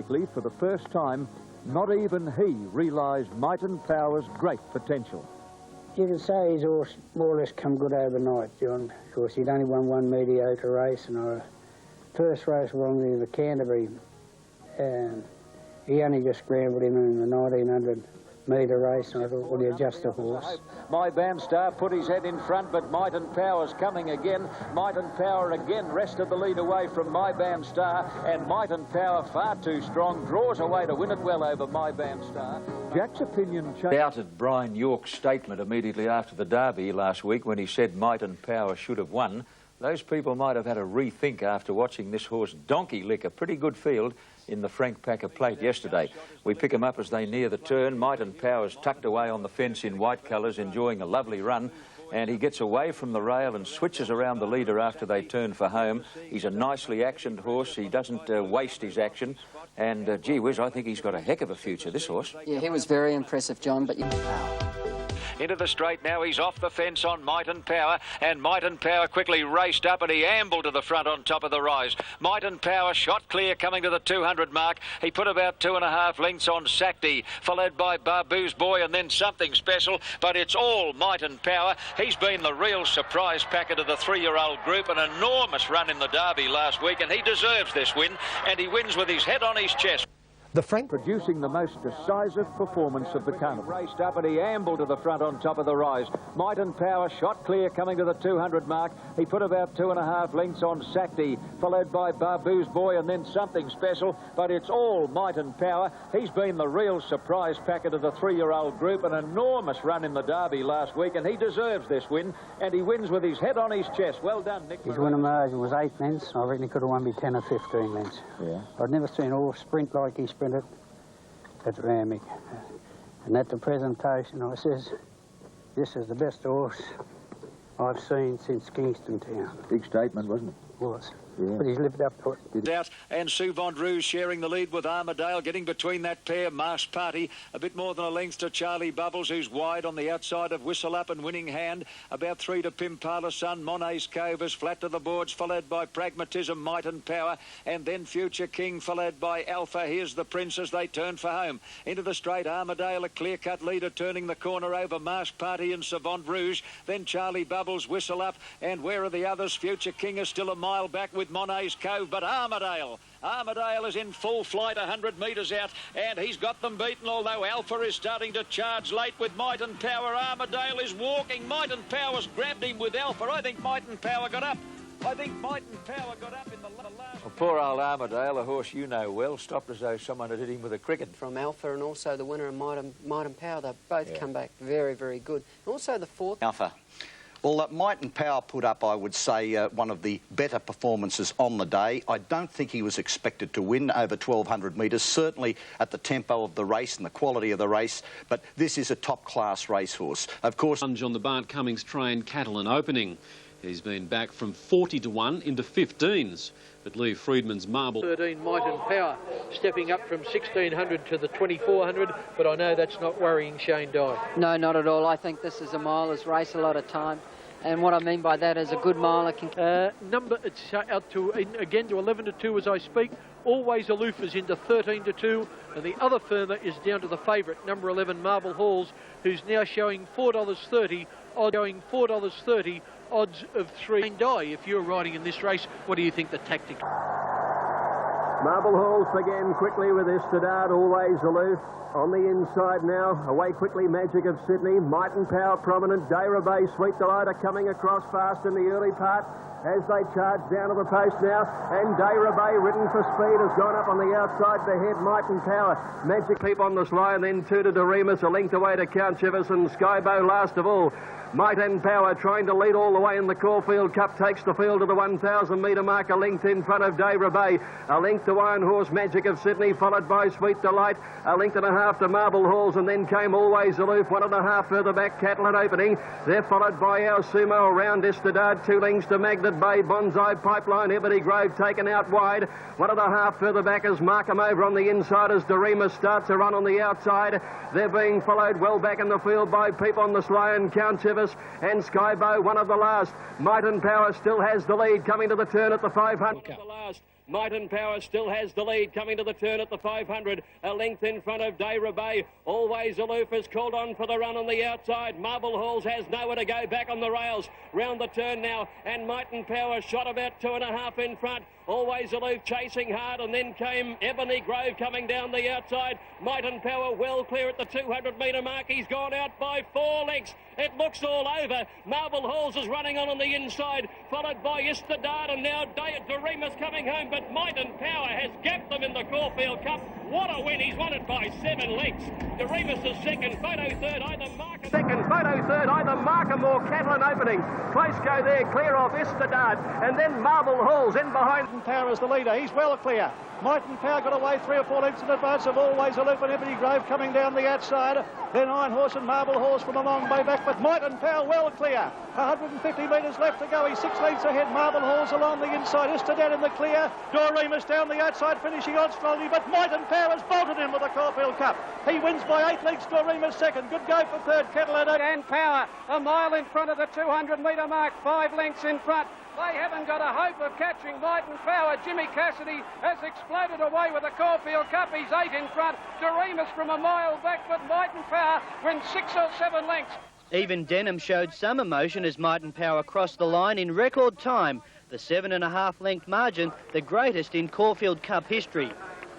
ironically, for the first time, not even he realised Might and Power's great potential. You can say his horse more or less come good overnight, John. Of course, he'd only won one mediocre race, and first race wrong in the Canterbury, and he only just scrambled him in the 1900-metre race, and I thought, well, he's just a horse. My Bam Star put his head in front, but Might and Power's coming again. Might and Power again wrested the lead away from My Bam Star, and Might and Power, far too strong, draws away to win it well over My Bam Star. Jack's opinion changed. Doubted Brian York's statement immediately after the Derby last week when he said Might and Power should have won. Those people might have had a rethink after watching this horse Donkey lick a pretty good field in the Frank Packer Plate yesterday. We pick them up as they near the turn. Might and Power's tucked away on the fence in white colours, enjoying a lovely run, and he gets away from the rail and switches around the leader after they turn for home. He's a nicely actioned horse. He doesn't waste his action, and gee whiz, I think he's got a heck of a future, this horse. Yeah, he was very impressive, John, but Into the straight now, he's off the fence on Might and Power, and Might and Power quickly raced up and he ambled to the front on top of the rise. Might and Power shot clear coming to the 200 mark. He put about 2.5 lengths on Sakti, followed by Babu's Boy and then Something Special, but it's all Might and Power. He's been the real surprise packer to the 3-year-old group, an enormous run in the Derby last week, and he deserves this win, and he wins with his head on his chest. The Frank producing the most decisive performance of the carnival. Raced up and he ambled to the front on top of the rise. Might and Power shot clear coming to the 200 mark. He put about 2.5 lengths on Sakti, followed by Babu's Boy and then Something Special, but it's all Might and Power. He's been the real surprise packer to the 3-year-old group, an enormous run in the Derby last week, and he deserves this win, and he wins with his head on his chest. Well done, Nick. His winning margin was 8 lengths. I reckon he could have won me 10 or 15 lengths. Yeah. I'd never seen a horse sprint like he sprinted at Ramick. And at the presentation I says, this is the best horse I've seen since Kingston Town. Big statement, wasn't it? Was. Yeah. But he's lived up to it. Out, and Sue Von Rouge sharing the lead with Armadale, getting between that pair. Marsh Party a bit more than a length to Charlie Bubbles, who's wide on the outside of Whistle Up and Winning Hand. About 3 to Pimpala Sun. Monet's Cove is flat to the boards, followed by Pragmatism, Might and Power, and then Future King, followed by Alpha. Here's the Prince as they turn for home. Into the straight, Armadale, a clear-cut leader, turning the corner over Marsh Party and Savant Rouge. Then Charlie Bubbles, Whistle Up, and where are the others? Future King is still a mile back with Monet's Cove, but Armadale is in full flight 100 metres out, and he's got them beaten, although Alpha is starting to charge late with Might and Power. Armadale is walking. Might and Power's grabbed him with Alpha. I think Might and Power got up. In the last... Well, poor old Armadale, a horse you know well, stopped as though someone had hit him with a cricket. from Alpha and also the winner of Might and Power, they've both come back very, very good. And also the fourth... Alpha. Well, Might and Power put up, I would say, one of the better performances on the day. I don't think he was expected to win over 1,200 metres, certainly at the tempo of the race and the quality of the race, but this is a top-class racehorse. Of course... On the Bart Cummings trained Catalan opening. He's been back from 40 to 1 into 15s. But Lee Friedman's Marble... 13 Might and Power, stepping up from 1,600 to the 2,400, but I know that's not worrying Shane Dye. No, not at all. I think this is a miler's race a lot of time. And what I mean by that is a good miler can... It's out to, again, to 11 to 2 as I speak. Always Aloof is into 13 to 2, and the other firmer is down to the favourite, number 11, Marble Halls, who's now showing $4.30, odds of 3. Shane Dye, if you're riding in this race, what do you think the tactic? Marble Halls again quickly with this Stadard, Always Aloof. On the inside now, away quickly Magic of Sydney, Might and Power prominent, Dayra Bay, Sweet Delight are coming across fast in the early part as they charge down to the post now, and Dayra Bay, ridden for speed, has gone up on the outside to head Might and Power. Magic keep on the sly, and then 2 to Doremus, a length away to Count Chivas, and Skybow last of all. Might and Power trying to lead all the way in the Caulfield Cup, takes the field to the 1,000 metre mark, a length in front of Dayra Bay, a length to Iron Horse Magic of Sydney, followed by Sweet Delight, a length and a half to Marble Halls, and then came Always Aloof, 1.5 further back, Catalan opening. They're followed by Our Sumo, around Estadard, 2 lengths to Magnet Bay, Bonsai Pipeline, Ebony Grove taken out wide, 1.5 further back as Markham over on the inside as Doremus starts a run on the outside. They're being followed well back in the field by Peep on the Sly and Count Chivas and Skybow, one of the last. Might and Power still has the lead coming to the turn at the 500. Might and Power still has the lead coming to the turn at the 500. A length in front of Day Rebay. Always Aloof is called on for the run on the outside. Marble Halls has nowhere to go, back on the rails. Round the turn now, and Might and Power shot about 2.5 in front. Always Aloof chasing hard, and then came Ebony Grove coming down the outside. Might and Power well clear at the 200-metre mark. He's gone out by 4 lengths. It looks all over. Marble Halls is running on the inside, followed by Istadard, and now Doremus coming home, but Might and Power has gapped them in the Caulfield Cup. What a win. He's won it by 7 lengths. Doremus is second, Photo third, either Markham... Second, Photo third, either Markham or Catalan opening. Close go there, clear off Istadard, and then Marble Halls in behind. Power is the leader. He's well clear. Might and Power got away 3 or 4 lengths in advance of Always Aloof and Ebony Grove coming down the outside. Then Iron Horse and Marble Horse from a long way back, but Might and Power well clear. 150 metres left to go. He's 6 lengths ahead. Marble Horse along the inside. Istadard in the clear. Doremus down the outside, finishing on strongly, but Might and Power has bolted in with the Caulfield Cup. He wins by 8 lengths. Doremus second. Good go for third. Catalan and Power a mile in front of the 200-metre mark. 5 lengths in front. They haven't got a hope of catching Might and Power. Jimmy Cassidy has exploded away with the Caulfield Cup. He's 8 in front. Doremus from a mile back, but Might and Power wins 6 or 7 lengths. Even Denham showed some emotion as Might and Power crossed the line in record time. The 7.5 length margin, the greatest in Caulfield Cup history.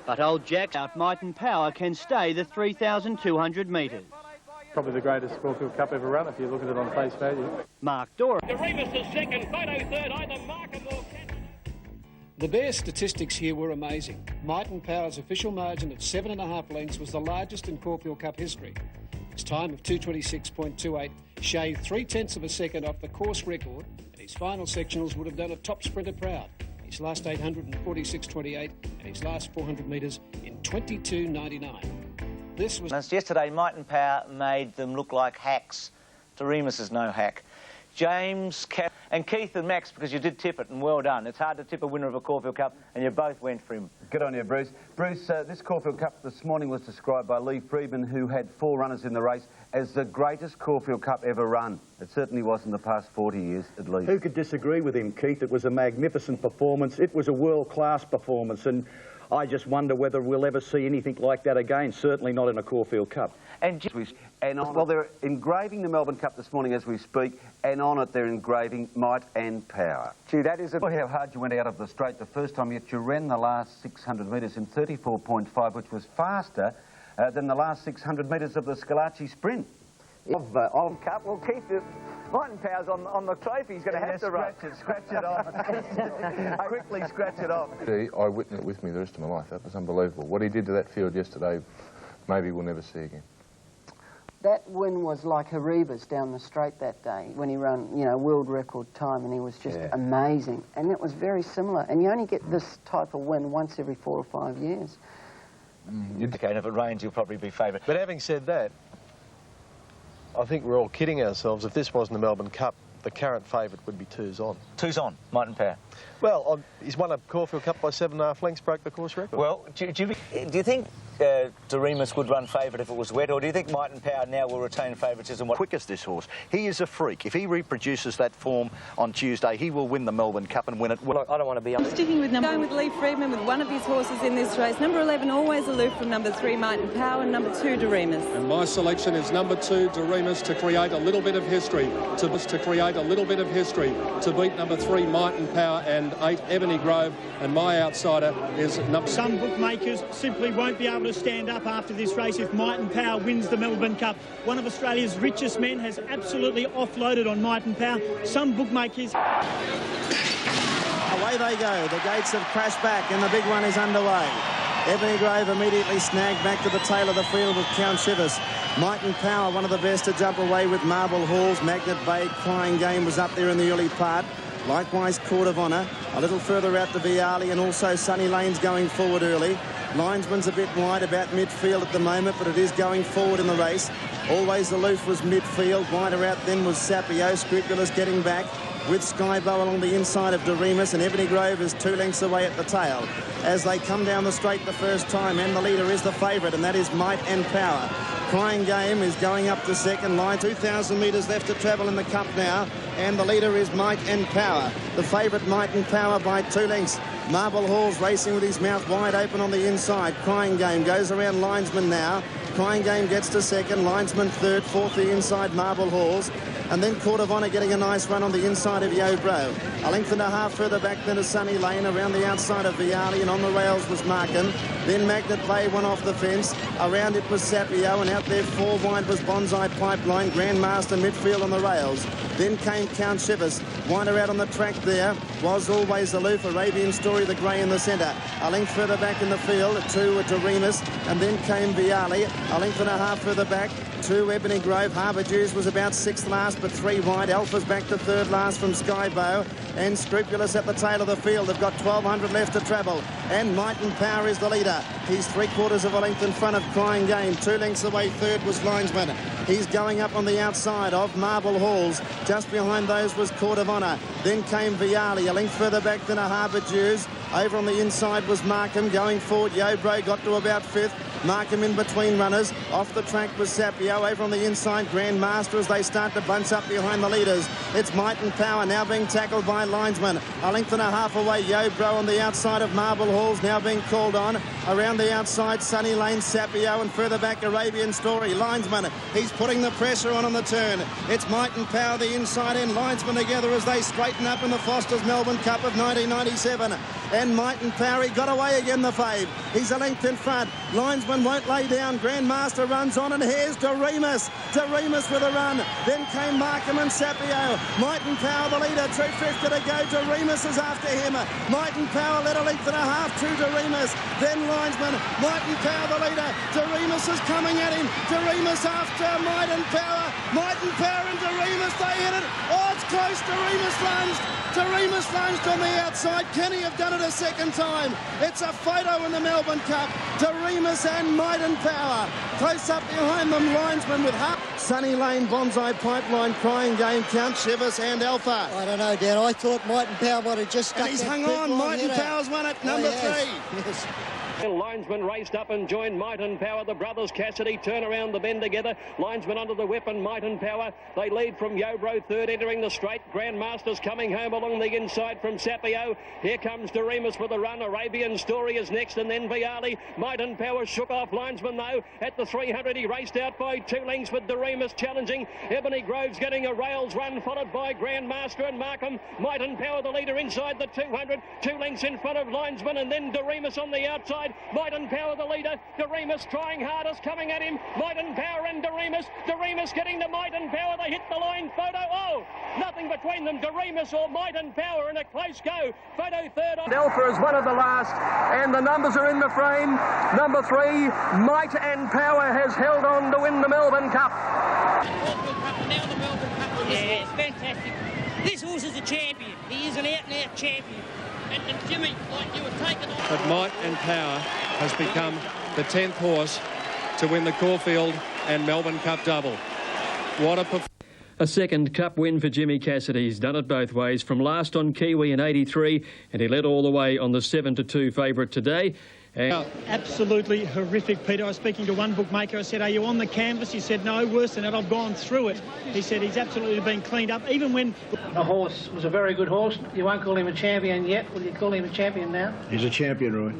But old Jack's out Might and Power can stay the 3,200 metres. Probably the greatest Caulfield Cup ever run if you look at it on face value. Mark Dora. Doremus is second, Photo third, either Markham or... The bare statistics here were amazing. Might and Power's official margin of 7.5 lengths was the largest in Caulfield Cup history. His time of 2:26.28 shaved 0.3 of a second off the course record, and his final sectionals would have done a top sprinter proud. His last 800 in 46.28 and his last 400 metres in 22.99. This was... Yesterday, Might and Power made them look like hacks. Doremus is no hack. James, and Keith and Max, because you did tip it, and well done. It's hard to tip a winner of a Caulfield Cup, and you both went for him. Good on you, Bruce. Bruce, this Caulfield Cup this morning was described by Lee Friedman, who had 4 runners in the race, as the greatest Caulfield Cup ever run. It certainly was in the past 40 years, at least. Who could disagree with him, Keith? It was a magnificent performance. It was a world-class performance, and I just wonder whether we'll ever see anything like that again, certainly not in a Caulfield Cup. Well, they're engraving the Melbourne Cup this morning as we speak, and on it they're engraving Might and Power. Gee, that is a... Boy, how hard you went out of the straight the first time, yet you ran the last 600 metres in 34.5, which was faster than the last 600 metres of the Scalacci sprint. Of Cup, well, Keith, Might and Power's on the trophy. He's going to have to run. Scratch it off. Quickly scratch it off. I witnessed it with me the rest of my life. That was unbelievable. What he did to that field yesterday, maybe we'll never see again. That win was like Hariba's down the straight that day when he ran, you know, world record time, and he was just amazing. And it was very similar. And you only get this type of win once every 4 or 5 years. Okay, and if it rains, you'll probably be favourite. But having said that, I think we're all kidding ourselves. If this wasn't the Melbourne Cup, the current favourite would be 2's on. 2's on, Might and Power. Well, he's won a Caulfield Cup by 7.5 lengths, broke the course record. Well, do you think Doremus would run favourite if it was wet, or do you think Might and Power now will retain favouritism? Quick as this horse. He is a freak. If he reproduces that form on Tuesday, he will win the Melbourne Cup and win it. Well, I don't want to be... I'm sticking with going with Lee Friedman with one of his horses in this race. Number 11, Always Aloof, from number 3, Might and Power, and number 2, Doremus. And my selection is number 2, Doremus, to create a little bit of history. To create a little bit of history. To beat number 3, Might and Power, and 8, Ebony Grove. And my outsider is number... Some bookmakers simply won't be able to stand up after this race if Might and Power wins the Melbourne Cup. One of Australia's richest men has absolutely offloaded on Might and Power. Some bookmakers... Away they go. The gates have crashed back and the big one is underway. Ebony Grove immediately snagged back to the tail of the field with Count Shivers. Might and Power, one of the best to jump away with Marble Halls. Magnet Bay, Crying Game was up there in the early part. Likewise, Court of Honour. A little further out to Viali, and also Sunny Lane's going forward early. Linesman's a bit wide about midfield at the moment, but it is going forward in the race. Always Aloof was midfield. Wider out then was Sapio. Scrupulous getting back with Skybow along the inside of Doremus, and Ebony Grove is 2 lengths away at the tail. As they come down the straight the first time, and the leader is the favourite, and that is Might and Power. Crying Game is going up to second line. 2,000 metres left to travel in the Cup now, and the leader is Might and Power. The favourite Might and Power by 2 lengths. Marble Hall's racing with his mouth wide open on the inside. Crying Game goes around Linesman now. Crying Game gets to second, Linesman third, fourth the inside Marble Halls. And then Court of Honour getting a nice run on the inside of Yobro. A length and a half further back than a Sunny Lane around the outside of Viali, and on the rails was Markham. Then Magnet Bay went off the fence. Around it was Sapio, and out there 4 wide was Bonsai Pipeline. Grandmaster midfield on the rails. Then came Count Shivers. Wider out on the track there was Always Aloof, Arabian Story, the grey in the centre. A length further back in the field to Remus, and then came Viali. A length and a half further back to Ebony Grove. Harbour Dews was about 6th last, but 3 wide. Alpha's back to 3rd last from Skybow. And Scrupulous at the tail of the field. They've got 1,200 left to travel. And Might and Power is the leader. He's 3/4 of a length in front of Crying Game. 2 lengths away, 3rd was Linesman. He's going up on the outside of Marble Halls. Just behind those was Court of Honour. Then came Viali, a length further back than a Harbour Dews. Over on the inside was Markham. Going forward, Yobro got to about 5th. Markham in between runners. Off the track was Sapio. Over on the inside, Grandmaster as they start to bunch up behind the leaders. It's Might and Power now being tackled by Linesman. A length and a half away, Yobro on the outside of Marble Halls now being called on. Around the outside, Sunny Lane, Sapio, and further back, Arabian Story. Linesman, he's putting the pressure on the turn. It's Might and Power, the inside end. Linesman together as they straighten up in the Foster's Melbourne Cup of 1997. And Might and Power, he got away again, the fave. He's a length in front. Linesman won't lay down. Grandmaster runs on, and here's Doremus. Doremus with a run. Then came Markham and Sapio. Might and Power the leader. 250 to go. Doremus is after him. Might and Power led a length and a half to Doremus. Then Linesman. Might and Power the leader. Doremus is coming at him. Doremus after Might and Power. Might and Power and Doremus, they hit it. Oh, it's close. Doremus lunged. Doremus lunged on the outside. Can he have done it a second time? It's a photo in the Melbourne Cup. Doremus and Might and Power. Close up behind them, Linesman with Hup. Sunny Lane, Bonsai Pipeline, Crying Game, Count Shivers and Alpha. I don't know, Dan. I thought Might and Power might have just stuck. And he's hung on. Might and Power's won it, number 3. Yes. Linesman raced up and joined Might and Power. The brothers Cassidy turn around the bend together. Linesman under the whip and Might and Power. They lead from Yobro, 3rd entering the straight. Grandmaster's coming home along the inside from Sapio. Here comes Doremus with a run. Arabian Story is next, and then Viali. Might and Power shook off Linesman though. At the 300 he raced out by 2 lengths with Doremus challenging. Ebony Grove's getting a rails run, followed by Grandmaster and Markham. Might and Power the leader inside the 200. 2 lengths in front of Linesman, and then Doremus on the outside. Might and Power the leader. Doremus trying hardest, coming at him. Might and Power and Doremus. Doremus getting to Might and Power. They hit the line. Photo. Oh, nothing between them. Doremus or Might and Power in a close go. Photo 3rd. Alpha is one of the last, and the numbers are in the frame. Number 3, Might and Power has held on to win the Melbourne Cup. Now the Melbourne Cup. Yeah, it's fantastic. This horse is a champion. He is an out-and-out champion. And Jimmy, like you were taken off. But Might and Power has become the 10th horse to win the Caulfield and Melbourne Cup double. What a second Cup win for Jimmy Cassidy. He's done it both ways, from last on Kiwi in 83, and he led all the way on the 7-2 favourite today. Absolutely horrific, Peter. I was speaking to one bookmaker. I said, are you on the canvas? He said, no, worse than that. I've gone through it. He said he's absolutely been cleaned up, even when... The horse was a very good horse. You won't call him a champion yet. Will you call him a champion now? He's a champion, Roy.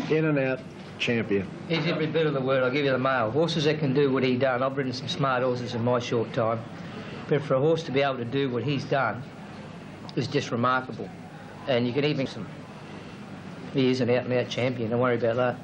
In and out, champion. He's every bit of the word. I'll give you the mail. Horses that can do what he done. I've ridden some smart horses in my short time. But for a horse to be able to do what he's done is just remarkable. And you can even... He is an out-and-out champion, don't worry about that.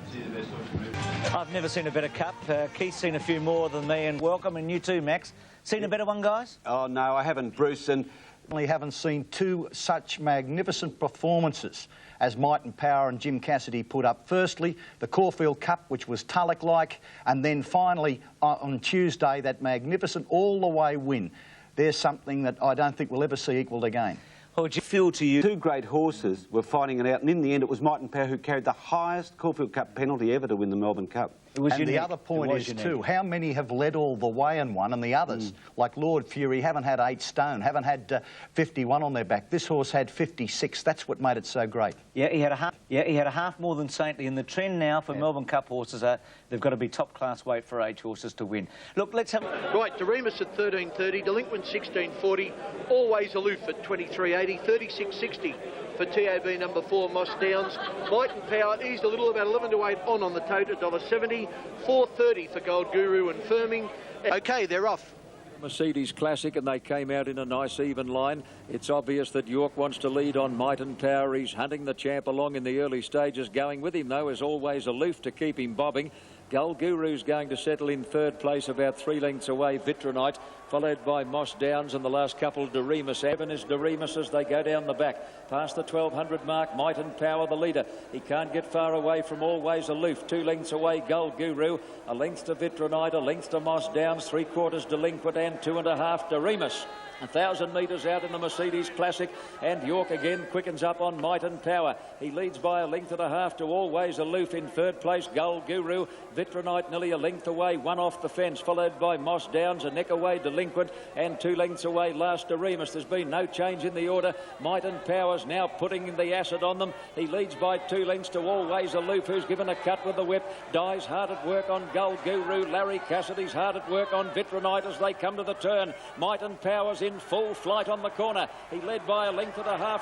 I've never seen a better cup. Keith's seen a few more than me, and welcome, and you too, Max. Seen a better one, guys? Oh, no, I haven't, Bruce, and we haven't seen 2 such magnificent performances as Might and Power and Jim Cassidy put up. Firstly, the Caulfield Cup, which was Tulloch-like, and then finally, on Tuesday, that magnificent all-the-way win. There's something that I don't think we'll ever see equalled again. How would you feel to you? 2 great horses were fighting it out, and in the end it was Might and Power who carried the highest Caulfield Cup penalty ever to win the Melbourne Cup. And the other point is too, how many have led all the way and won, and the others, like Lord Fury, haven't had 8 stone, haven't had 51 on their back. This horse had 56. That's what made it so great. Yeah, he had a half more than Saintly, and the trend now for Melbourne Cup horses are they've got to be top-class weight for age horses to win. Look, let's have... Right, Doremus at 13.30, Delinquent 16.40, Always Aloof at 23.80, 36.60 for TAB number 4, Moss Downs. Might and Power eased a little, about 11 to 8 on the tote, $1.70. 4.30 for Gold Guru and Firming. Okay, they're off. Mercedes Classic, and they came out in a nice even line. It's obvious that York wants to lead on Might and Power. He's hunting the champ along in the early stages. Going with him, though, is Always Aloof to keep him bobbing. Gold Guru's going to settle in third place, about 3 lengths away, Vitronite, followed by Moss Downs, and the last couple, Doremus. Evan is Doremus as they go down the back. Past the 1200 mark, Might and Power the leader. He can't get far away from Always Aloof. 2 lengths away, Gold Guru. A length to Vitronite, a length to Moss Downs, 3/4 Delinquent, and 2.5 Doremus. 1,000 metres out in the Mercedes Classic, and York again quickens up on Might and Power. He leads by 1.5 lengths to Always Aloof. In third place, Gold Guru. Vitronite nearly 1 length away, 1 off the fence, followed by Moss Downs, a neck away Delinquent, and 2 lengths away last Doremus. There's been no change in the order. Might and Power's now putting the acid on them. He leads by 2 lengths to Always Aloof, who's given a cut with the whip. Dye's hard at work on Gold Guru. Larry Cassidy's hard at work on Vitronite as they come to the turn. Might and Power's in full flight on the corner. He led by 1.5 lengths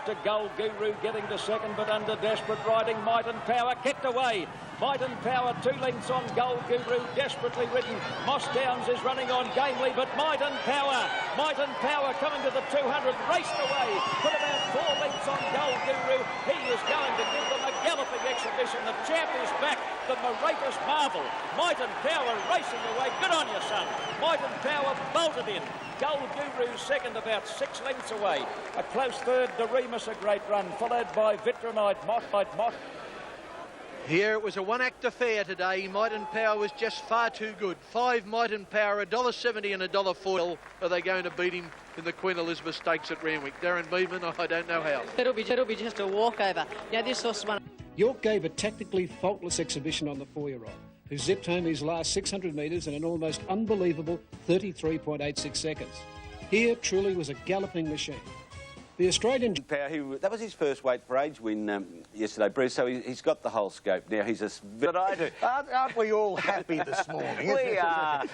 to Gold Guru, getting to second, but under desperate riding. Might and Power kept away. Might and Power 2 lengths on Gold Guru, desperately ridden. Moss Downs is running on gamely, but Might and Power coming to the 200, raced away, put about 4 lengths on Gold Guru. He is going to give them a galloping exhibition. The champ is back, the Moratus Marvel. Might and Power racing away. Good on you, son. Might and Power bolted in. Gold Guru second, about 6 lengths away. A close third, Doremus, a great run, followed by Vitronite, Moss. Here it was a one-act affair today. Might and Power was just far too good. 5 Might and Power, $1.70 and $1.40. Are they going to beat him in the Queen Elizabeth Stakes at Randwick? Darren Beedman, I don't know how. It'll be just a walkover. Yeah, this horse won. York gave a tactically faultless exhibition on the 4-year-old, who zipped home his last 600 metres in an almost unbelievable 33.86 seconds. Here truly was a galloping machine. The Australian Power, that was his first weight for age win yesterday, Bruce, so he's got the whole scope now. He's a... But I do. Aren't we all happy this morning? We are.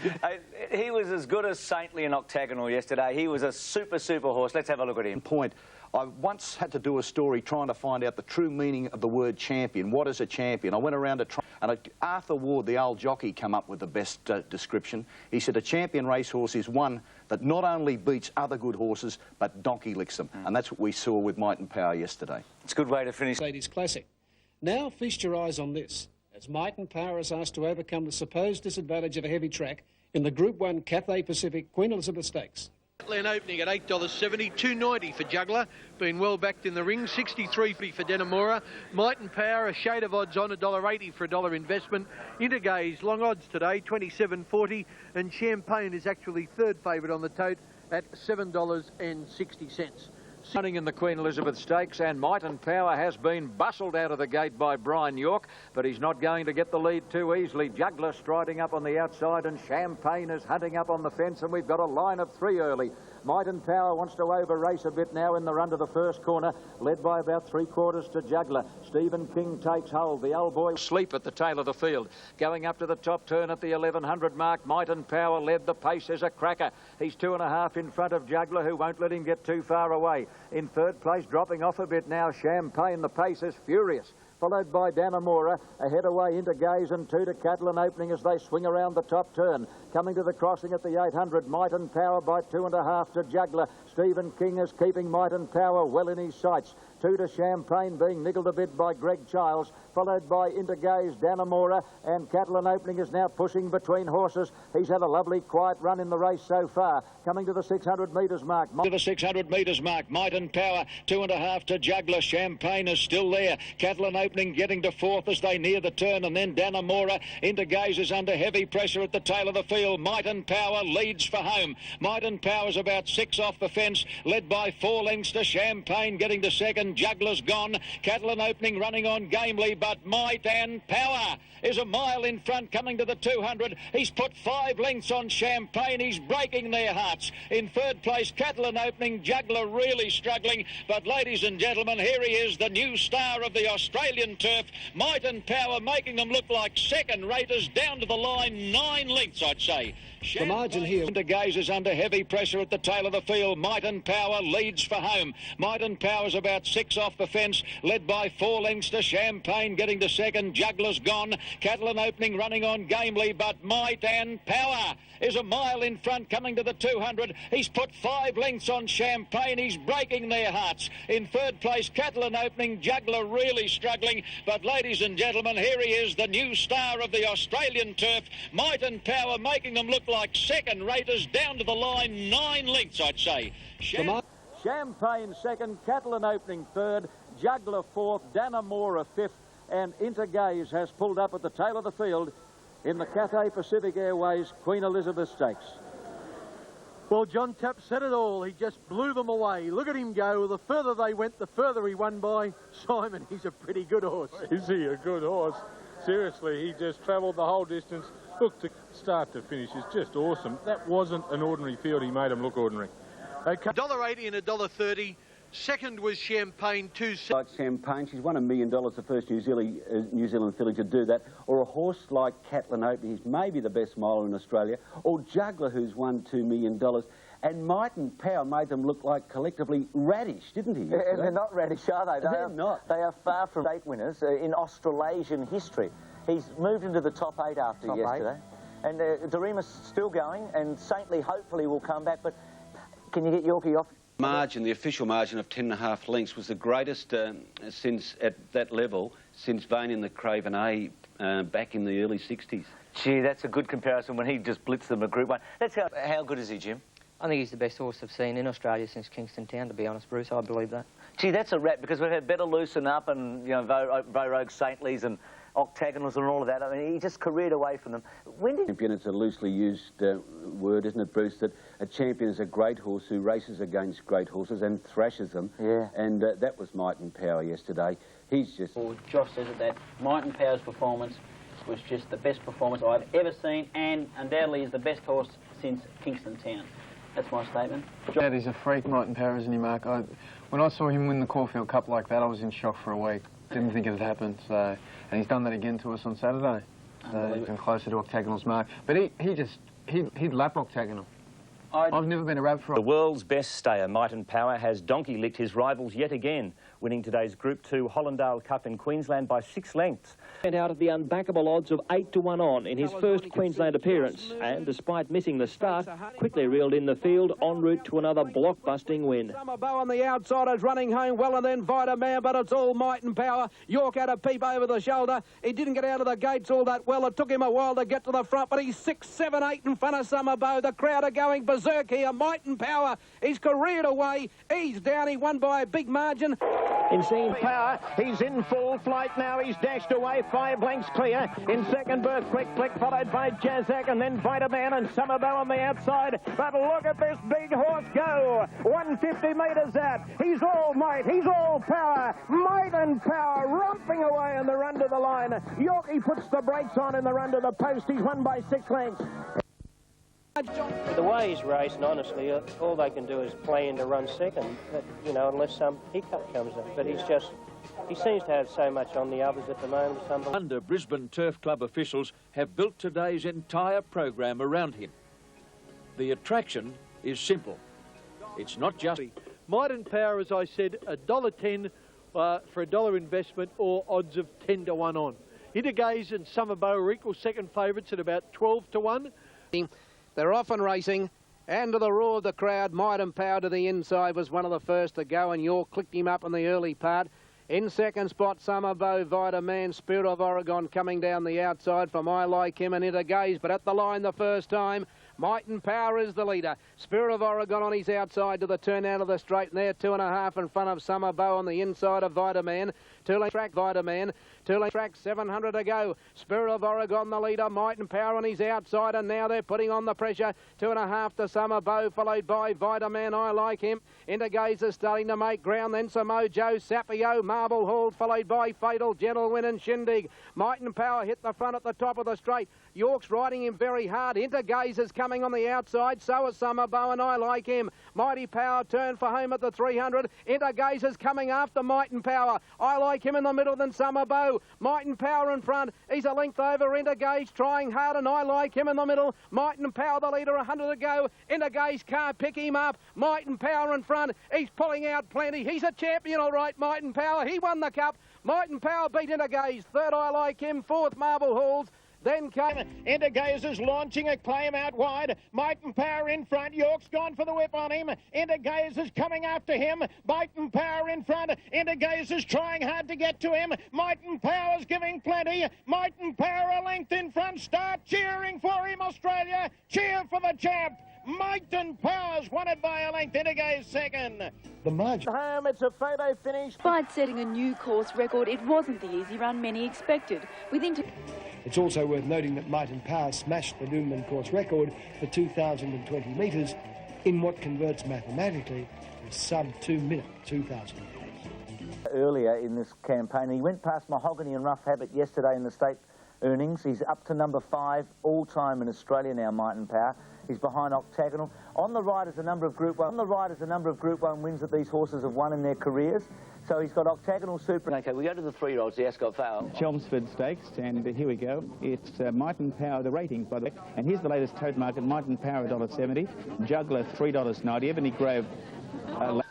He was as good as Saintly and Octagonal yesterday. He was a super horse. Let's have a look at him. Point. I once had to do a story trying to find out the true meaning of the word champion. What is a champion? I went around to try, and Arthur Ward, the old jockey, came up with the best description. He said a champion racehorse is one that not only beats other good horses, but donkey licks them. And that's what we saw with Might and Power yesterday. It's a good way to finish. Ladies Classic. Now feast your eyes on this, as Might and Power is asked to overcome the supposed disadvantage of a heavy track in the Group 1 Cathay Pacific Queen Elizabeth Stakes. Land opening at $8.70, $2.90 for Juggler, been well backed in the ring, $63 for Denamora. Might and Power, a shade of odds on, $1.80 for $1 investment. Intergaze, long odds today, $27.40, and Champagne is actually third favourite on the tote at $7.60. Running in the Queen Elizabeth Stakes, and Might and Power has been bustled out of the gate by Brian York, but he's not going to get the lead too easily. Juggler striding up on the outside, and Champagne is hunting up on the fence, and we've got a line of 3 early. Might and Power wants to over-race a bit now in the run to the first corner, led by about 3/4 to Juggler. Stephen King takes hold. The old boy sleep at the tail of the field. Going up to the top turn at the 1100 mark, Might and Power led. The pace is a cracker. He's 2.5 in front of Juggler, who won't let him get too far away. In third place, dropping off a bit now, Champagne. The pace is furious. Followed by Danamora, ahead away into Gaze, and 2 to Catalan opening as they swing around the top turn. Coming to the crossing at the 800, Might and Power by 2.5 to Juggler. Stephen King is keeping Might and Power well in his sights. 2 to Champagne, being niggled a bit by Greg Childs, followed by Intergaze, Danamora, and Catalan opening is now pushing between horses. He's had a lovely quiet run in the race so far. Coming to the 600 metres mark. To the 600 metres mark, Might and Power, 2.5 to Juggler. Champagne is still there. Catalan opening getting to fourth as they near the turn, and then Danamora. Intergaze is under heavy pressure at the tail of the field. Might and Power leads for home. Might and Power's about 6 off the fence, led by 4 lengths to Champagne, getting to second. Juggler's gone. Catalan opening running on gamely, but Might and Power is a mile in front coming to the 200. He's put 5 lengths on Champagne. He's breaking their hearts. In third place, Catalan opening, Juggler really struggling. But ladies and gentlemen, here he is, the new star of the Australian turf. Might and Power making them look like second raters down to the line, 9 lengths, I'd say. The margin here. Intergaze is under heavy pressure at the tail of the field. Might and Power leads for home. Might and Power's about 6 6 off the fence, led by 4 lengths to Champagne, getting to second. Juggler's gone. Catalan Opening running on gamely, but Might and Power is a mile in front, coming to the 200. He's put 5 lengths on Champagne. He's breaking their hearts. In third place, Catalan Opening, Juggler really struggling. But ladies and gentlemen, here he is, the new star of the Australian turf. Might and Power making them look like second raters, down to the line, 9 lengths, I'd say. Champagne second, Catalan Opening third, Juggler fourth, Danamora fifth, and Intergaze has pulled up at the tail of the field in the Cathay Pacific Airways Queen Elizabeth Stakes. Well, John Tapp said it all. He just blew them away. Look at him go. The further they went, the further he won by. Simon, he's a pretty good horse. Is he a good horse? Seriously, he just travelled the whole distance. Look, to start to finish is just awesome. That wasn't an ordinary field. He made him look ordinary. Okay. $1.80 and $1.30. Second was Champagne, 2 cents. Like Champagne, she's won $1 million, the first New Zealand filly to do that. Or a horse like Catalan Opening, he's maybe the best miler in Australia. Or Juggler, who's won $2 million. And Might and Power made them look like collectively radish, didn't he? Yeah, they're not radish, are they? They're not. They are far from state winners in Australasian history. He's moved into the top 8 after yesterday. And Doremus still going, and Saintly hopefully will come back. But can you get Yorkie off? Margin, the official margin of 10.5 lengths was the greatest since at that level since Vane in the Craven A back in the early 60s. Gee, that's a good comparison when he just blitzed them at Group 1. How good is he, Jim? I think he's the best horse I've seen in Australia since Kingston Town, to be honest, Bruce. I believe that. Gee, that's a wrap, because we've had Better Loosen Up and, you know, Vogue Saintleys and Octagonals and all of that. I mean, he just careered away from them. When did... Champion, it's a loosely used word, isn't it, Bruce, that a champion is a great horse who races against great horses and thrashes them. Yeah. And that was Might and Power yesterday. He's just... Well, Josh says that Might and Power's performance was just the best performance I've ever seen, and undoubtedly is the best horse since Kingston Town. That's my statement. Dad, he's a freak, Might and Power, isn't he, Mark? When I saw him win the Caulfield Cup like that, I was in shock for a week. Didn't think it had happened, so... And he's done that again to us on Saturday. So he's been closer to Octagonal's mark. But he'd lap Octagonal. I've never been a rab for... The world's best stayer, Might and Power, has donkey-licked his rivals yet again, winning today's Group 2 Hollindale Cup in Queensland by 6 lengths. Went out at the unbackable odds of 8-1 on in his first Queensland appearance, and despite missing the start, quickly reeled in the field en route to another block-busting win. Bow on the outside is running home well, and then Vitaman, but it's all Might and Power. York had a peep over the shoulder. He didn't get out of the gates all that well. It took him a while to get to the front, but he's 6, 7, 8 in front of Summerbow. The crowd are going berserk here. Might and Power, he's careered away. He's down. He won by a big margin. In scene Power, he's in full flight now. He's dashed away, 5 lengths clear. In second berth, Quick Flick, followed by Jazak, and then Vitaman and Summerbow on the outside. But look at this big horse go. 150 metres out. He's all Might, he's all Power. Might and Power romping away in the run to the line. Yorkie puts the brakes on in the run to the post. He's won by 6 lengths. The way he's racing, honestly, all they can do is play in to run second, but, you know, unless some hiccup comes up. But he seems to have so much on the others at the moment. Under Brisbane Turf Club officials have built today's entire program around him. The attraction is simple. It's not just... Might and Power, as I said, $1.10 for $1 investment, or odds of 10-1 on. Intergaze and Summerbow are equal second favourites at about 12-1. They're off and racing, and to the roar of the crowd, Might and Power to the inside was one of the first to go, and York clicked him up in the early part. In second spot, Summerbow, Vitaman, Spirit of Oregon coming down the outside from I Like Him and Intergaze, but at the line the first time, Might and Power is the leader. Spirit of Oregon on his outside to the turn out of the straight, and they're 2.5 in front of Summerbow on the inside of Vitaman. Two-length track, Vitaman. Two-length track, 700 to go. Spirit of Oregon, the leader. Might and Power on his outside, and now they're putting on the pressure. 2.5 to Summerbow, followed by Vitaman, I Like Him. Intergaze is starting to make ground, then Samojo, Sapio, Marble Hall, followed by Fatal, Gentlewind and Shindig. Might and Power hit the front at the top of the straight. York's riding him very hard. Intergaze is coming on the outside, so is Summerbow, and I Like Him. Mighty Power turned for home at the 300. Intergaze is coming after Might and Power. I Like like him in the middle than Summer Bow. Might and Power in front. He's a length over. Intergage trying hard, and I like him in the middle. Might and Power the leader, 100 to go. Intergage can't pick him up. Might and Power in front. He's pulling out plenty. He's a champion, all right, Might and Power. He won the Cup. Might and Power beat Intergaze. Third, I like him. Fourth, Marble Halls. Then came Intergaze is launching a claim out wide. Might and Power in front. York's gone for the whip on him. Intergaze is coming after him. Might and Power in front. Intergaze is trying hard to get to him. Might and Power's giving plenty. Might and Power a length in front. Start cheering for him, Australia. Cheer for the champ. Might and Power's won it by a length. Intergaze second. The margin. Home, it's a photo finish. Despite setting a new course record, it wasn't the easy run many expected. It's also worth noting that Might and Power smashed the Doomben course record for 2,020 metres in what converts mathematically to sub-2 minute 2,000 metres. Earlier in this campaign, he went past Mahogany and Rough Habit yesterday in the state earnings. He's up to number 5 all-time in Australia now, Might and Power. He's behind Octagonal. On the right is a number of Group 1. On the right is a number of Group 1 wins that these horses have won in their careers. So he's got Octagonal Super. OK, we go to the 3-year-olds, the Ascot Vale. Chelmsford Stakes, and here we go. It's Might and Power, the ratings, by the way. And here's the latest tote market. Might and Power, $1.70. Juggler, $3.90. Ebony Grove.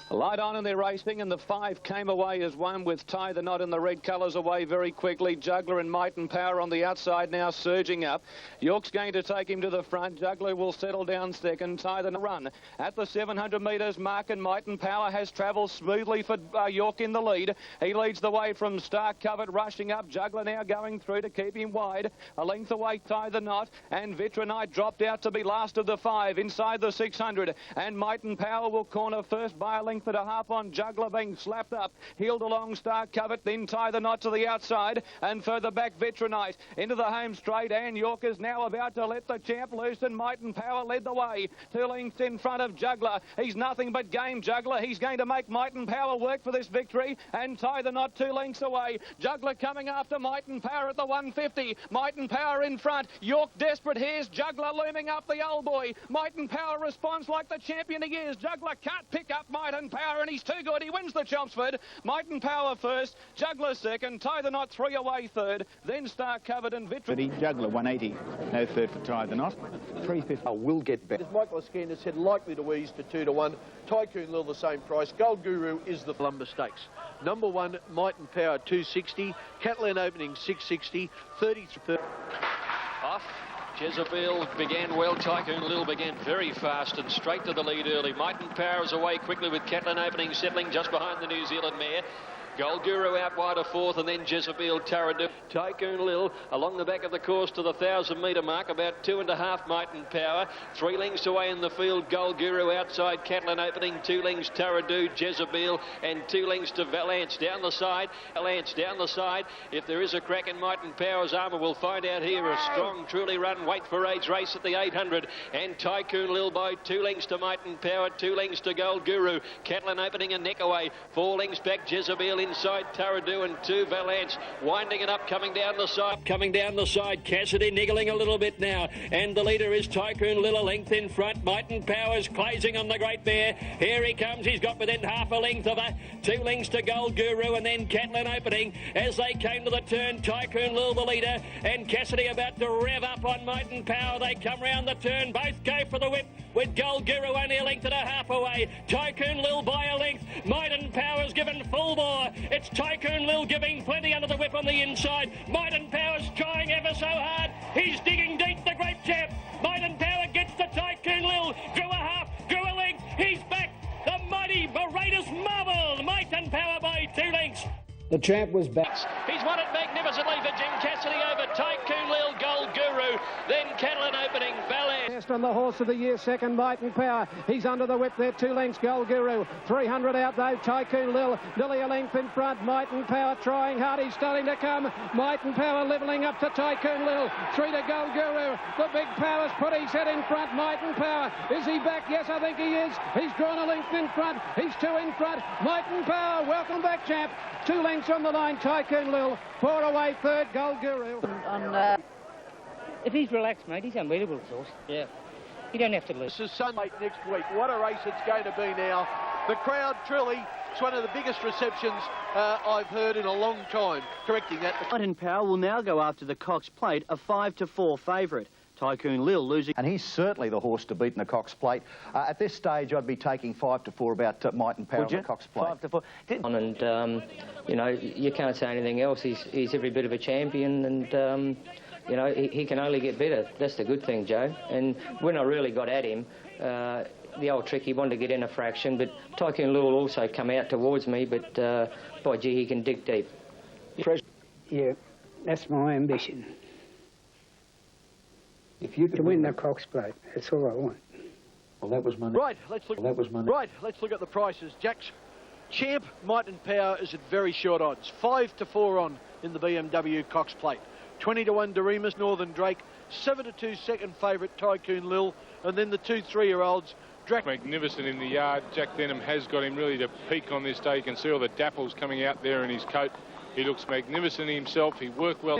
Light on and they're racing, and the 5 came away as one with Tie the Knot in the red colours away very quickly. Juggler and Might and Power on the outside now surging up. York's going to take him to the front. Juggler will settle down second. Tie the Knot run. At the 700 metres mark, and Might and Power has travelled smoothly for York in the lead. He leads the way from Stark Covered, rushing up. Juggler now going through to keep him wide. A length away, Tie the Knot, and Vitronite dropped out to be last of the 5 inside the 600. And Might and Power will corner first by a length and a half on Juggler, being slapped up. Heeled along Stark Covered, then Tie the Knot to the outside, and further back Vitronite into the home straight. And York is now about to let the champ loose, and Might and Power led the way. 2 lengths in front of Juggler. He's nothing but game, Juggler. He's going to make Might and Power work for this victory, and Tie the Knot 2 lengths away. Juggler coming after Might and Power at the 150. Might and Power in front. York desperate. Here's Juggler looming up the old boy. Might and Power responds like the champion he is. Juggler can't pick up Might and Power, and he's too good. He wins the Chelmsford. Might and Power first. Juggler second. Tie the Knot 3 away third. Then Star Covered and Vitronite. Juggler 180. No third for Tie the Knot. 350. Will get better. As Michael Iskandar said, likely to ease to 2 to 1. Tycoon Lil the same price. Gold Guru is the Yalumba Stakes. Number 1, Might and Power 260. Catalan opening 660. 33. Off. Jezebel began well. Tycoon Lil began very fast and straight to the lead early. Might and Power is away quickly with Catalan opening settling just behind the New Zealand mare. Gold Guru out wide of 4th, and then Jezebel, Taradu. Tycoon Lil along the back of the course to the 1,000-metre mark, about 2.5 Might and Power. 3 lengths away in the field, Gold Guru outside, Catalan opening, 2 lengths Taradu, Jezebel, and 2 lengths to Valance down the side. Valance down the side. If there is a crack in Might and Power's armour, we'll find out here. A strong, truly run, wait for age race at the 800, and Tycoon Lil by 2 lengths to Might and Power, 2 lengths to Gold Guru. Catalan opening a neck away, 4 lengths back, Jezebel inside Taradu, and 2 Valance winding it up, coming down the side. Cassidy niggling a little bit now, and the leader is Tycoon Lil, a length in front. Might and Power's glazing on the great mare. Here he comes. He's got within half a length of her. 2 lengths to Gold Guru, and then Catalan opening. As they came to the turn, Tycoon Lil the leader, and Cassidy about to rev up on Might and Power. They come round the turn, both go for the whip, with Gold Guru only a length and a half away. Tycoon Lil by a length. Might and Power's given full bore. It's Tycoon Lil giving plenty under the whip on the inside. Might and Power's trying ever so hard. He's digging deep, the great champ. Might and Power gets to Tycoon Lil. Drew a half, drew a length. He's back. The mighty Moratus Marvel. Might and Power by 2 lengths. The champ was back. He's won it magnificently for Jim Cassidy over Tycoon Lil, Gold Guru, then Catalan opening, Valance. Best on the horse of the year, second Might and Power. He's under the whip there, 2 lengths, Gold Guru. 300 out though, Tycoon Lil, nearly a length in front. Might and Power trying hard, he's starting to come. Might and Power levelling up to Tycoon Lil. 3 to Gold Guru. The big Power's put his head in front. Might and Power, is he back? Yes, I think he is. He's drawn a length in front. He's 2 in front. Might and Power, welcome back, champ. 2 lengths on the line, Tycoon Lil. 4 away, third, Gold Guru. If he's relaxed, mate, he's unbeatable, of course. Yeah. You don't have to lose. This is Sunday next week. What a race it's going to be now. The crowd truly It's one of the biggest receptions I've heard in a long time, correcting that. Mighten Power will now go after the Cox Plate, a 5-4 favourite. Tycoon Lil losing. And he's certainly the horse to beat in the Cox Plate. At this stage, I'd be taking 5-4 about Mighten Power in the Cox Plate. 5-4. And, you know, you can't say anything else. He's every bit of a champion, and, you know, he can only get better. That's the good thing, Joe. And when I really got at him, the old trick, he wanted to get in a fraction, but Tycoon Lil also come out towards me, but, by gee, he can dig deep. Yeah, that's my ambition. If you could win the Cox Plate, that's all I want. Well, that was money. Right, let's look. Well, that was money. Right, let's look at the prices. Jack's champ, Mighten Power, is at very short odds. 5-4 on in the BMW Cox Plate. 20-1 Doremus, Northern Drake. 7-2 second favourite Tycoon Lil, and then the 2 3-year-olds. Magnificent in the yard. Jack Denham has got him really to peak on this day. You can see all the dapples coming out there in his coat. He looks magnificent himself. He worked well.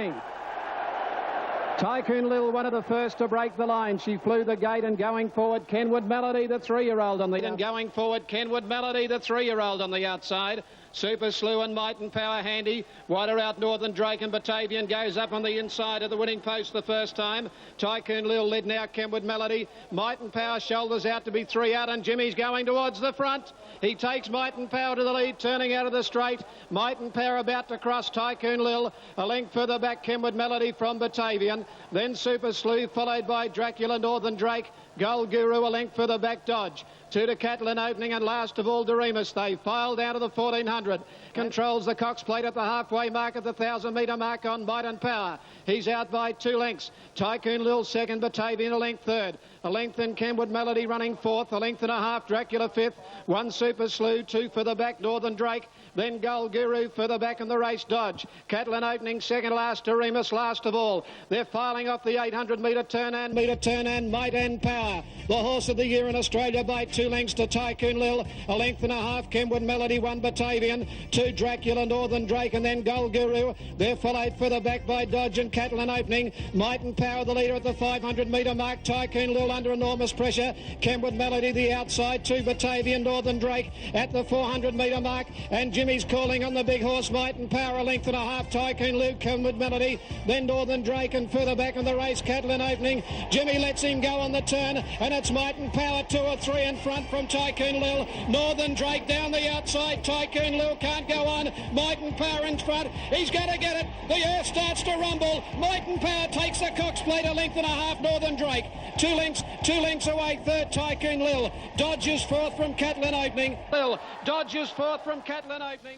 Tycoon Lil, one of the first to break the line. She flew the gate, and going forward, Kenwood Melody, the 3-year-old on the... And going forward, Kenwood Melody, the 3-year-old on the outside. Super Slew and Mighten Power handy. Wider out Northern Drake, and Batavian goes up on the inside of the winning post the first time. Tycoon Lil led now, Kenwood Melody. Mighten Power shoulders out to be 3 out, and Jimmy's going towards the front. He takes Mighten Power to the lead, turning out of the straight. Mighten Power about to cross Tycoon Lil. A length further back, Kenwood Melody from Batavian. Then Super Slew, followed by Dracula, Northern Drake. Gold Guru, a length further back, Dodge. 2 to Catalan opening, and last of all, Doremus. They filed down to the 1400. Controls the Cox Plate at the halfway mark, at the 1,000-metre mark on Mighten Power. He's out by 2 lengths. Tycoon Lil second, Batavian a length third. A length in Kenwood Melody running fourth. A length and a half, Dracula fifth. 1 Super Slew, 2 for the back, Northern Drake. Then Gold Guru further back in the race, Dodge. Catalan opening second, last Doremus, last of all. They're filing off the 800-metre turn and Mighten Power. The horse of the year in Australia by 2 lengths to Tycoon Lil. A length and a half, Kenwood Melody, 1 Batavian. 2 Dracula, Northern Drake, and then Gold Guru. They're followed further back by Dodge and Catalan opening. Mighten Power the leader at the 500-metre mark. Tycoon Lil under enormous pressure. Kenwood Melody the outside. 2 Batavian, Northern Drake at the 400-metre mark. And Jimmy's calling on the big horse, Mighten Power, a length and a half. Tycoon Lil, Kenwood Melody, then Northern Drake, and further back in the race, Catalan opening. Jimmy lets him go on the turn, and it's Mighten Power 2 or 3 in front from Tycoon Lil. Northern Drake down the outside. Tycoon Lil can't go on. Mighten Power in front. He's got to get it. The air starts to rumble. Mighten Power takes the Cox Plate, a length and a half. Northern Drake 2 lengths away. Third, Tycoon Lil. Dodges fourth from Catalan opening. Lil dodges fourth from Catalan opening.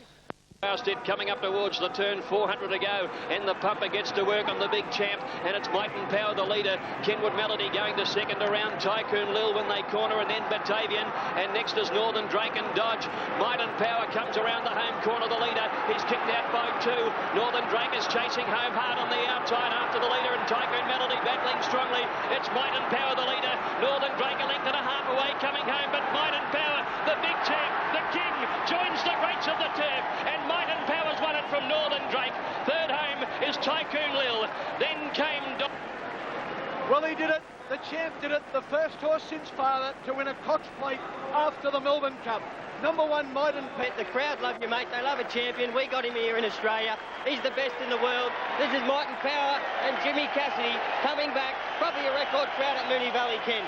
It coming up towards the turn, 400 to go, and the pumper gets to work on the big champ, and it's Mighten Power the leader. Kenwood Melody going to second around Tycoon Lil when they corner, and then Batavian, and next is Northern Drake and Dodge. Mighten Power comes around the home corner, the leader. He's kicked out by 2. Northern Drake is chasing home hard on the outside after the leader, and Tycoon Melody battling strongly. It's Mighten Power the leader. Northern Drake a length and a half away coming home, but Mighten Power, the big champ, the king, joins the greats of the turf, and Mighten Power's won it from Northern Drake. Third home is Tycoon Lil. Then came... Well, he did it. The champ did it. The first horse since father to win a Cox Plate after the Melbourne Cup. Number 1, Mighten Power. The crowd love you, mate. They love a champion. We got him here in Australia. He's the best in the world. This is Mighten Power and Jimmy Cassidy coming back. Probably a record crowd at Moonee Valley, Ken.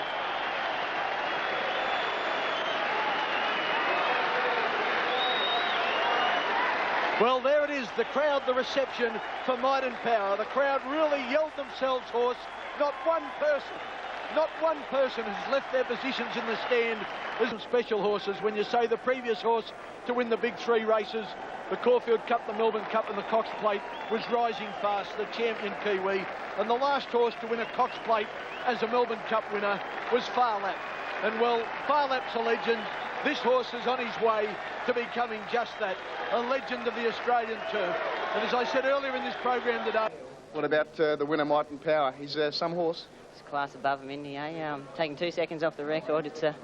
Well, there it is, the crowd, the reception for Mighten Power. The crowd really yelled themselves hoarse. Not one person has left their positions in the stand. There's some special horses when you say the previous horse to win the big 3 races, the Caulfield Cup, the Melbourne Cup and the Cox Plate, was Rising Fast, the champion Kiwi. And the last horse to win a Cox Plate as a Melbourne Cup winner was Far Lap. And well, Far Lap's a legend. This horse is on his way to becoming just that, a legend of the Australian turf. And as I said earlier in this program today... What about the winner, Mighten Power? He's some horse? It's a class above him, isn't he, eh? Taking 2 seconds off the record. It's a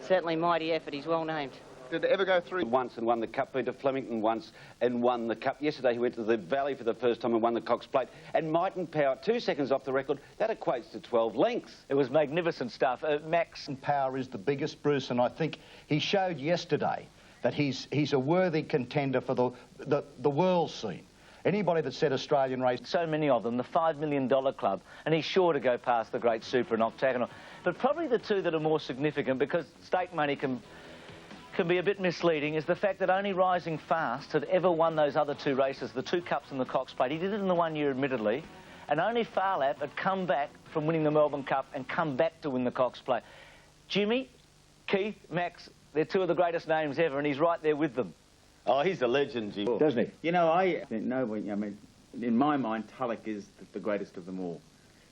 certainly mighty effort. He's well named. Did it ever go through? Once and won the Cup, been to Flemington once and won the Cup. Yesterday he went to the Valley for the first time and won the Cox Plate. And Mighten Power, 2 seconds off the record, that equates to 12 lengths. It was magnificent stuff. Max and Power is the biggest, Bruce, and I think he showed yesterday that he's a worthy contender for the world scene. Anybody that said Australian race... So many of them, the $5 million club, and he's sure to go past the Great Super and Octagonal. But probably the two that are more significant, because stake money can be a bit misleading, is the fact that only Rising Fast had ever won those other two races, the 2 Cups and the Cox Plate. He did it in the 1 year, admittedly, and only Farlap had come back from winning the Melbourne Cup and come back to win the Cox Plate. Jimmy, Keith, Max, they're two of the greatest names ever, and he's right there with them. Oh, he's a legend, Jimmy. Doesn't he? You know, I mean, in my mind, Tulloch is the greatest of them all.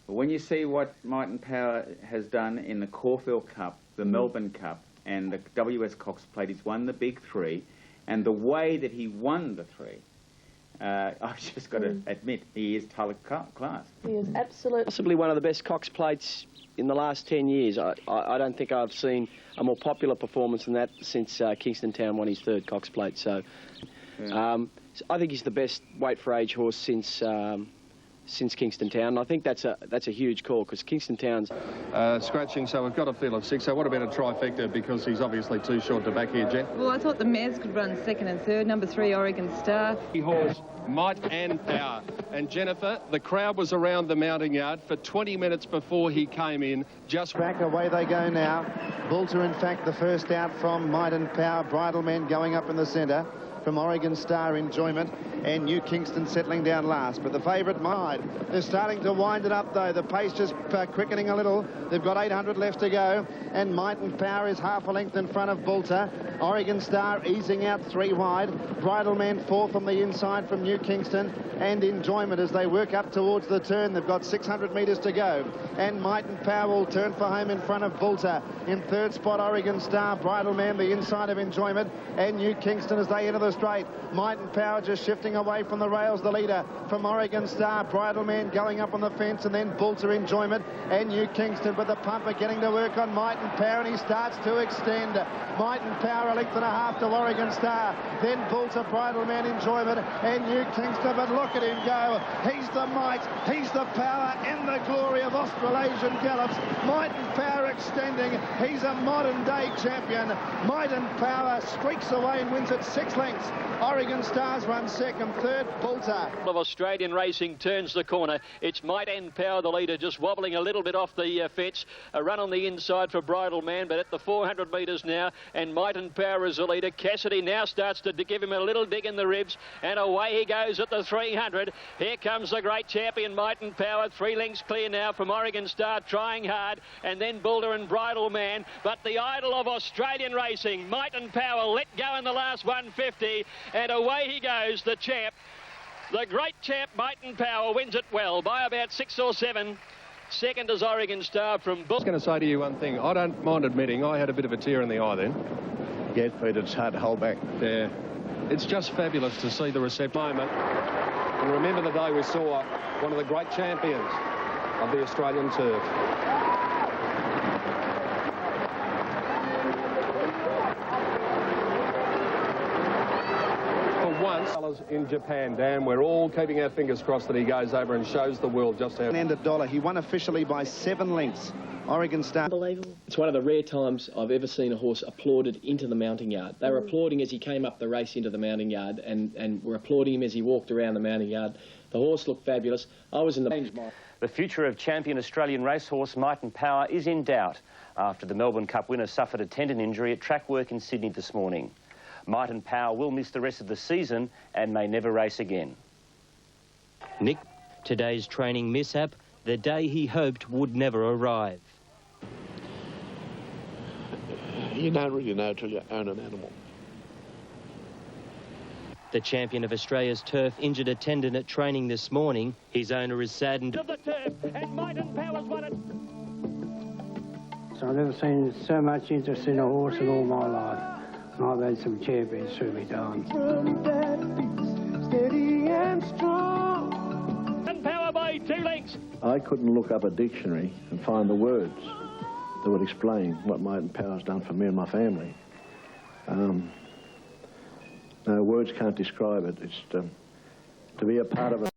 But when you see what Might & Power has done in the Caulfield Cup, the Melbourne Cup, and the WS Cox Plate, he's won the big 3, and the way that he won the 3, I've just got to admit, he is Tulloch class. He is absolutely... Possibly one of the best Cox Plates in the last 10 years. I don't think I've seen a more popular performance than that since Kingston Town won his 3rd Cox Plate. So I think he's the best weight for age horse since Kingston Town. And I think that's a huge call, because Kingston Town's... Scratching, so we've got a field of 6. So what about a trifecta, because he's obviously too short to back here, Jen? Well, I thought the mares could run 2nd and 3rd. Number 3, Oregon Star. Horse, Might and Power. And Jennifer, the crowd was around the mounting yard for 20 minutes before he came in. Just back away they go now. Bolter, in fact, the first out from Might and Power. Bridle Man going up in the centre from Oregon Star, Enjoyment, and New Kingston settling down last. But the favourite, Might, they're starting to wind it up, though. The pace just quickening a little. They've got 800 left to go, and Might and Power is half a length in front of Bolter. Oregon Star easing out 3 wide. Bridle Man 4th on the inside from New Kingston, and Enjoyment as they work up towards the turn. They've got 600 metres to go, and Might and Power will turn for home in front of Bolter. In 3rd spot, Oregon Star, Bridle Man the inside of Enjoyment, and New Kingston as they enter the straight. Might and Power just shifting away from the rails, the leader from Oregon Star. Bridle Man going up on the fence, and then Bolter, Enjoyment, and New Kingston. But the pumper getting to work on Might and Power, and he starts to extend. Might and Power a length and a half to Oregon Star. Then Bolter, Bridle Man, Enjoyment, and New Kingston. But look at him go. He's the might, he's the power, in the glory of Australasian gallops. Might and Power extending. He's a modern-day champion. Might and Power streaks away and wins at 6 lengths. Oregon Stars run 2nd, 3rd, Bolter. Of Australian racing turns the corner. It's Might and Power, the leader, just wobbling a little bit off the fence. A run on the inside for Bridle Man, but at the 400 metres now, and Might and Power is the leader. Cassidy now starts to give him a little dig in the ribs, and away he goes at the 300. Here comes the great champion, Might and Power. 3 lengths clear now from Oregon Star, trying hard, and then Bolter and Bridle Man. But the idol of Australian racing, Might and Power, let go in the last 150, and away he goes, the champ. The great champ, Might and Power, wins it well by about 6 or 7. 2nd is Oregon Star from Bull. I was going to say to you one thing. I don't mind admitting I had a bit of a tear in the eye then. Yes, but it's hard to hold back. Yeah. It's just fabulous to see the reception moment. And remember the day we saw one of the great champions of the Australian turf. Once in Japan, Dan, we're all keeping our fingers crossed that he goes over and shows the world just how... And $1. He won officially by 7 lengths. Oregon Star. Unbelievable. It's one of the rare times I've ever seen a horse applauded into the mounting yard. They were applauding as he came up the race into the mounting yard, and were applauding him as he walked around the mounting yard. The horse looked fabulous. I was in the... The future of champion Australian racehorse Might and Power is in doubt after the Melbourne Cup winner suffered a tendon injury at track work in Sydney this morning. Might and Power will miss the rest of the season and may never race again. Nick, today's training mishap, the day he hoped would never arrive. You don't really know till you own an animal. The champion of Australia's turf injured a tendon at training this morning. His owner is saddened. Of the turf, and Might and Power's won it. So I've never seen so much interest in a horse in all my life. I've had some champions through me time. Steady and strong. And Power by 2 lengths. I couldn't look up a dictionary and find the words that would explain what Might and Power's done for me and my family. No, words can't describe it. It's to be a part of it.